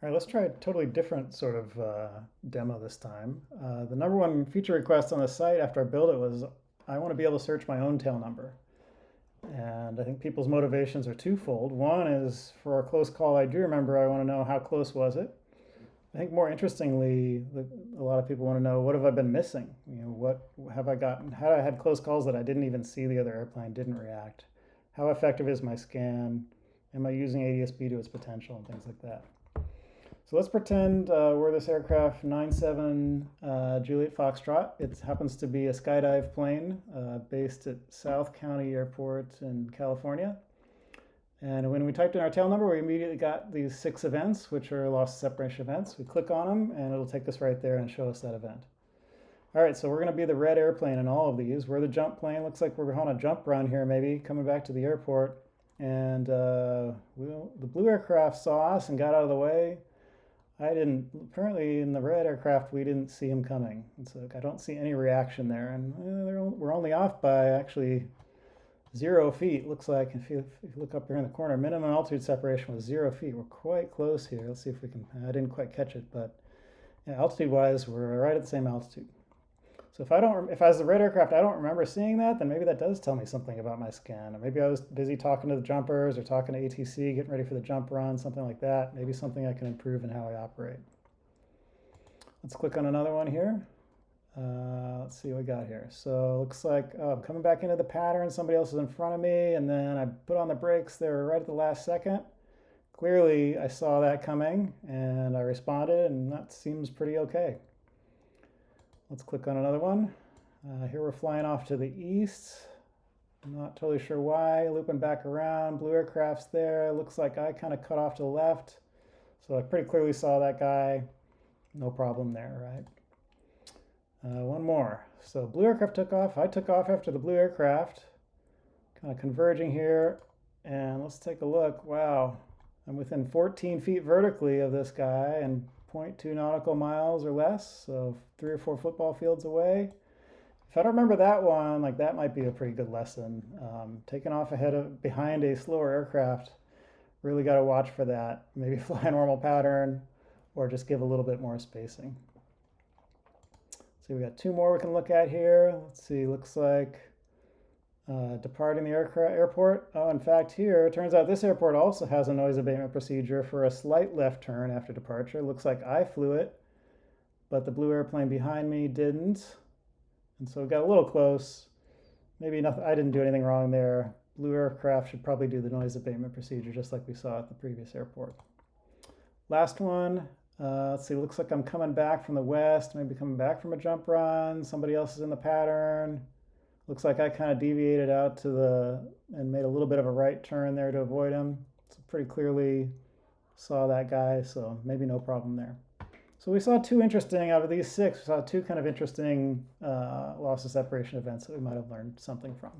All right, let's try a totally different sort of demo this time. The number one feature request on the site after I built it was I want to be able to search my own tail number. And I think people's motivations are twofold. One is for a close call I do remember, I want to know how close was it. I think more interestingly, a lot of people want to know what have I been missing? What have I gotten? How I had close calls that I didn't even see the other airplane, didn't react. How effective is my scan? Am I using ADS-B to its potential and things like that? So let's pretend we're this aircraft 97 Juliet Foxtrot. It happens to be a skydive plane based at South County Airport in California. And when we typed in our tail number, we immediately got these 6 events, which are loss separation events. We click on them, and it'll take us right there and show us that event. All right, so we're going to be the red airplane in all of these. We're the jump plane. Looks like we're on a jump run here, maybe, coming back to the airport. And the blue aircraft saw us and got out of the way. I didn't, apparently in the red aircraft, we didn't see him coming. And so I don't see any reaction there. And we're only off by actually 0 feet. Looks like if you look up here in the corner, minimum altitude separation was 0 feet. We're quite close here. Let's see if we can, I didn't quite catch it, but yeah, altitude wise, we're right at the same altitude. So if I was the red aircraft, I don't remember seeing that, then maybe that does tell me something about my scan. Or maybe I was busy talking to the jumpers or talking to ATC, getting ready for the jump run, something like that. Maybe something I can improve in how I operate. Let's click on another one here. Let's see what we got here. So it looks like I'm coming back into the pattern. Somebody else is in front of me, and then I put on the brakes there right at the last second. Clearly, I saw that coming, and I responded, and that seems pretty okay. Let's click on another one. Here we're flying off to the east. I'm not totally sure why. Looping back around. Blue aircraft's there. Looks like I kind of cut off to the left. So I pretty clearly saw that guy. No problem there, right? One more. So blue aircraft took off. I took off after the blue aircraft. Kind of converging here. And let's take a look. Wow. I'm within 14 feet vertically of this guy and 0.2 nautical miles or less, so 3 or 4 football fields away. If I don't remember that one, like that might be a pretty good lesson. Taking off behind a slower aircraft, really got to watch for that. Maybe fly a normal pattern or just give a little bit more spacing. So we got 2 more we can look at here. Let's see, looks like departing the airport. Oh, in fact, here, it turns out this airport also has a noise abatement procedure for a slight left turn after departure. Looks like I flew it, but the blue airplane behind me didn't. And so we got a little close. Maybe nothing, I didn't do anything wrong there. Blue aircraft should probably do the noise abatement procedure just like we saw at the previous airport. Last one. Let's see, looks like I'm coming back from the west, maybe coming back from a jump run. Somebody else is in the pattern. Looks like I kind of deviated out to and made a little bit of a right turn there to avoid him. So pretty clearly saw that guy, so maybe no problem there. So we saw 2 interesting, out of these 6, we saw 2 kind of interesting loss of separation events that we might have learned something from.